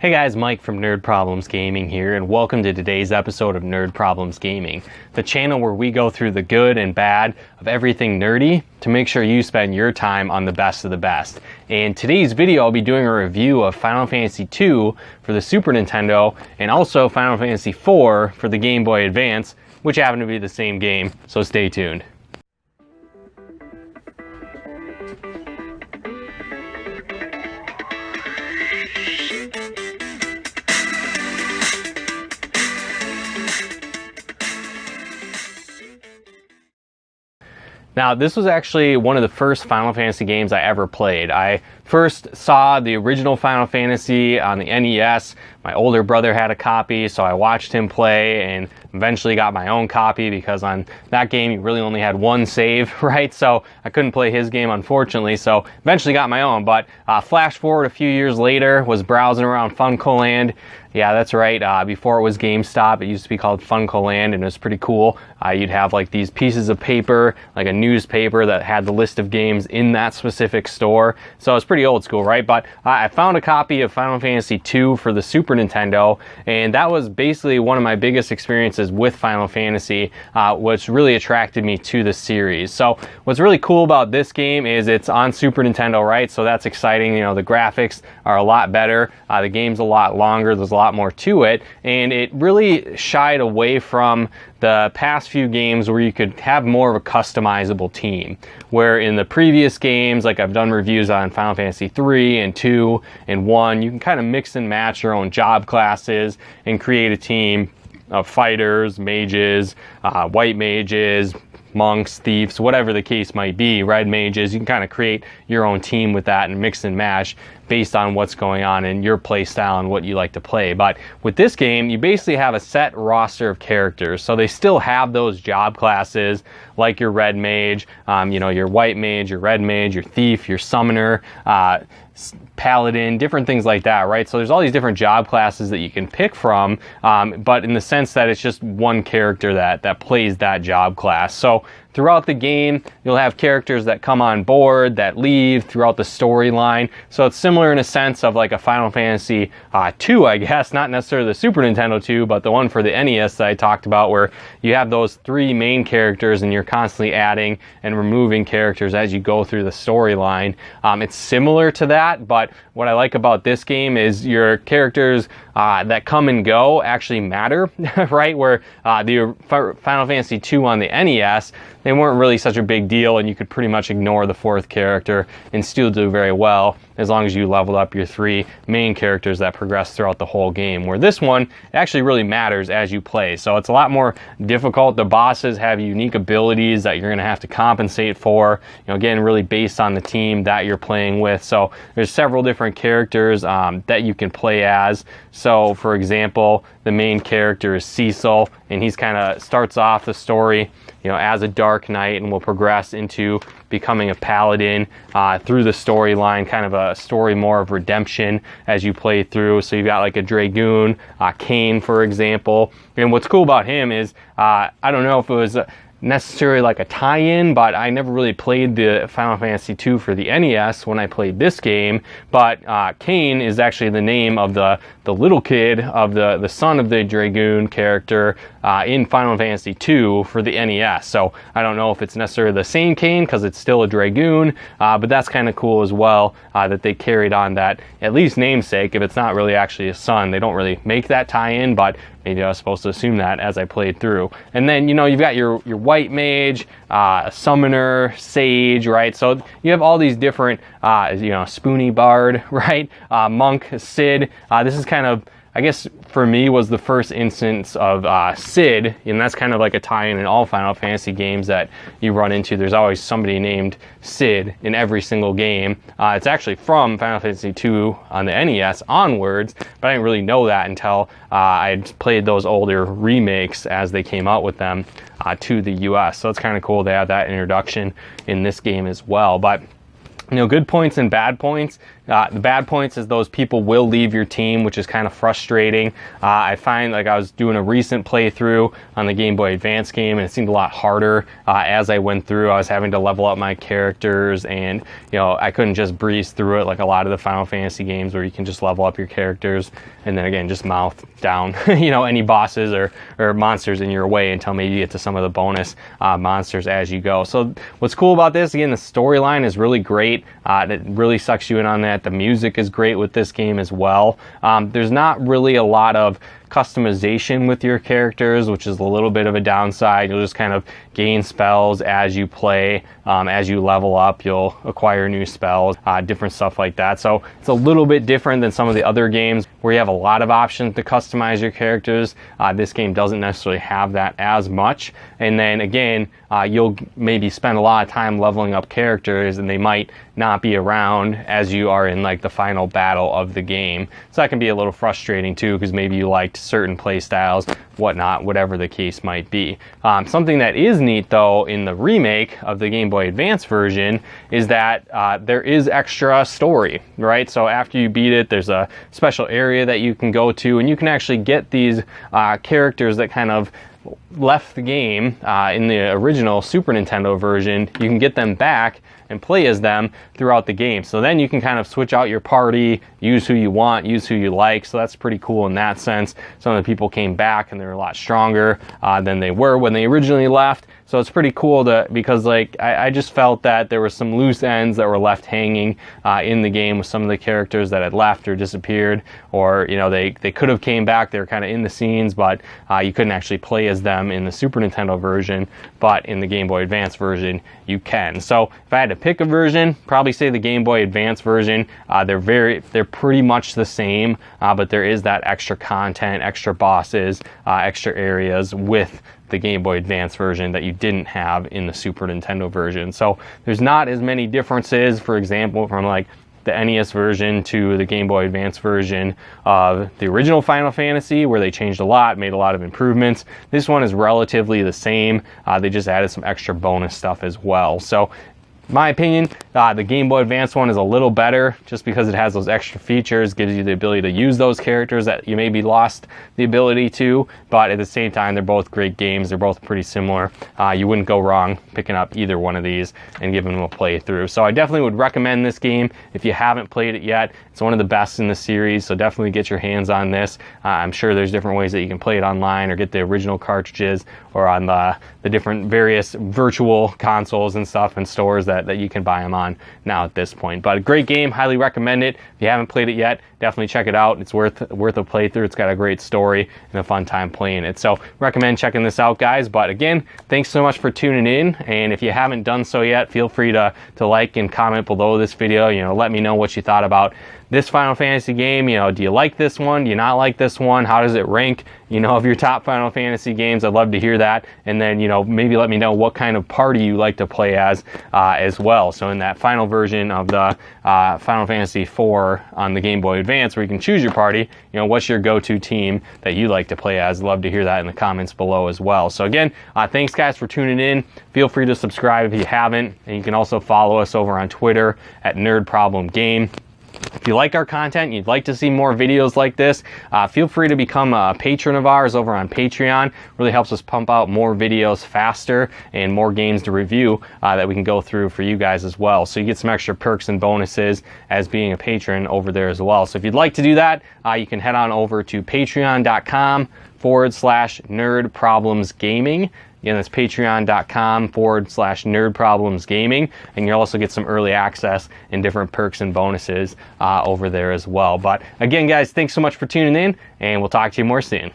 Hey guys, Mike from Nerd Problems Gaming here, and welcome to today's episode of Nerd Problems Gaming, the channel where we go through the good and bad of everything nerdy to make sure you spend your time on the best of the best. And today's video, I'll be doing a review of Final Fantasy II for the Super Nintendo, and also Final Fantasy IV for the Game Boy Advance, which happen to be the same game, so stay tuned. Now, this was actually one of the first Final Fantasy games I ever played. I first saw the original Final Fantasy on the NES. My older brother had a copy, so I watched him play and eventually got my own copy because on that game you really only had one save, right? So I couldn't play his game, unfortunately, so eventually got my own. But flash forward a few years later, was browsing around Funcoland. Yeah, that's right. Before it was GameStop, it used to be called Funcoland, and it was pretty cool. You'd have like these pieces of paper, like a newspaper that had the list of games in that specific store. So it's pretty old school, right? But I found a copy of Final Fantasy II for the Super Nintendo, and that was basically one of my biggest experiences with Final Fantasy, which really attracted me to the series. So what's really cool about this game is it's on Super Nintendo, right? So that's exciting. You know, the graphics are a lot better. The game's a lot longer. There's a lot more to it, and it really shied away from the past few games where you could have more of a customizable team, where in the previous games, like I've done reviews on Final Fantasy 3 and 2 and 1, you can kind of mix and match your own job classes and create a team of fighters, mages, white mages, monks, thieves, whatever the case might be, red mages. You can kind of create your own team with that and mix and match based on what's going on in your play style and what you like to play. But with this game, you basically have a set roster of characters. So they still have those job classes like your red mage, your white mage, your red mage, your thief, your summoner, paladin, different things like that, right? So there's all these different job classes that you can pick from, but in the sense that it's just one character that plays that job class. So throughout the game, you'll have characters that come on board, that leave throughout the storyline. So it's similar in a sense of like a Final Fantasy 2, I guess, not necessarily the Super Nintendo 2, but the one for the NES that I talked about, where you have those three main characters and you're constantly adding and removing characters as you go through the storyline. It's similar to that, but what I like about this game is your characters that come and go actually matter, right? Where the Final Fantasy 2 on the NES, they weren't really such a big deal, and you could pretty much ignore the fourth character and still do very well as long as you leveled up your three main characters that progress throughout the whole game. Where this one, it actually really matters as you play. So it's a lot more difficult. The bosses have unique abilities that you're going to have to compensate for, again, really based on the team that you're playing with. So there's several different characters that you can play as. So for example, the main character is Cecil, and he's kind of starts off the story as a Dark Knight and will progress into becoming a paladin through the storyline, kind of a story more of redemption as you play through. So you've got like a Dragoon, Kain, for example. And what's cool about him is, I don't know if it was necessarily like a tie-in, but I never really played the Final Fantasy II for the NES when I played this game. But Kain is actually the name of the little kid of the son of the Dragoon character in Final Fantasy II for the NES. So I don't know if it's necessarily the same Kain because it's still a Dragoon, but that's kind of cool as well that they carried on that at least namesake. If it's not really actually a son, they don't really make that tie-in, but maybe I was supposed to assume that as I played through. And then, you've got your white mage, a summoner, sage, right? So you have all these different, Spoony Bard, right? Monk, Cid. This is kind of, I guess, for me, was the first instance of Cid, and that's kind of like a tie-in in all Final Fantasy games that you run into. There's always somebody named Cid in every single game. It's actually from Final Fantasy II on the NES onwards, but I didn't really know that until I played those older remakes as they came out with them to the US. So it's kind of cool to have that introduction in this game as well. But good points and bad points. The bad points is those people will leave your team, which is kind of frustrating. I find, like, I was doing a recent playthrough on the Game Boy Advance game, and it seemed a lot harder as I went through. I was having to level up my characters, and I couldn't just breeze through it like a lot of the Final Fantasy games where you can just level up your characters and then again just mouth down any bosses or monsters in your way until maybe you get to some of the bonus monsters as you go. So what's cool about this, again, the storyline is really great. It really sucks you in on that. The music is great with this game as well. There's not really a lot of customization with your characters, which is a little bit of a downside. You'll just kind of gain spells as you play. As you level up, you'll acquire new spells, different stuff like that. So it's a little bit different than some of the other games where you have a lot of options to customize your characters. This game doesn't necessarily have that as much. And then again, you'll maybe spend a lot of time leveling up characters and they might not be around as you are in like the final battle of the game. So that can be a little frustrating too, because maybe you liked certain play styles, whatnot, whatever the case might be. Something that is neat though in the remake of the Game Boy Advance version is that there is extra story, right? So after you beat it, there's a special area that you can go to, and you can actually get these characters that kind of left the game in the original Super Nintendo version. You can get them back and play as them throughout the game. So then you can kind of switch out your party, use who you want, use who you like. So that's pretty cool in that sense. Some of the people came back and they're a lot stronger than they were when they originally left. So it's pretty cool because like I just felt that there were some loose ends that were left hanging in the game with some of the characters that had left or disappeared, or they could have came back. They were kind of in the scenes, but you couldn't actually play as them in the Super Nintendo version, but in the Game Boy Advance version you can. So if I had to pick a version, probably say the Game Boy Advance version. They're pretty much the same, but there is that extra content, extra bosses, extra areas with the Game Boy Advance version that you didn't have in the Super Nintendo version. So there's not as many differences, for example, from like the NES version to the Game Boy Advance version of the original Final Fantasy, where they changed a lot, made a lot of improvements. This one is relatively the same. They just added some extra bonus stuff as well. So my opinion, the Game Boy Advance one is a little better just because it has those extra features, gives you the ability to use those characters that you maybe lost the ability to, but at the same time, they're both great games. They're both pretty similar. You wouldn't go wrong picking up either one of these and giving them a playthrough. So I definitely would recommend this game if you haven't played it yet. It's one of the best in the series, so definitely get your hands on this. I'm sure there's different ways that you can play it online or get the original cartridges or on the different various virtual consoles and stuff and stores that you can buy them on now at this point. But a great game, highly recommend it. If you haven't played it yet, definitely check it out. It's worth a playthrough. It's got a great story and a fun time playing it. So recommend checking this out, guys. But again, thanks so much for tuning in. And if you haven't done so yet, feel free to like and comment below this video. Let me know what you thought about this Final Fantasy game. Do you like this one? Do you not like this one? How does it rank, of your top Final Fantasy games? I'd love to hear that. And then, maybe let me know what kind of party you like to play as well. So in that final version of the Final Fantasy IV on the Game Boy Advance, where you can choose your party, what's your go-to team that you like to play as? Love to hear that in the comments below as well. So again, thanks guys for tuning in. Feel free to subscribe if you haven't. And you can also follow us over on Twitter at Nerd Problem Game. If you like our content, you'd like to see more videos like this, feel free to become a patron of ours over on Patreon. Really helps us pump out more videos faster and more games to review that we can go through for you guys as well. So you get some extra perks and bonuses as being a patron over there as well. So if you'd like to do that, you can head on over to patreon.com/nerdproblemsgaming. Again, that's patreon.com/nerdproblemsgaming, and you'll also get some early access and different perks and bonuses over there as well. But again, guys, thanks so much for tuning in, and we'll talk to you more soon.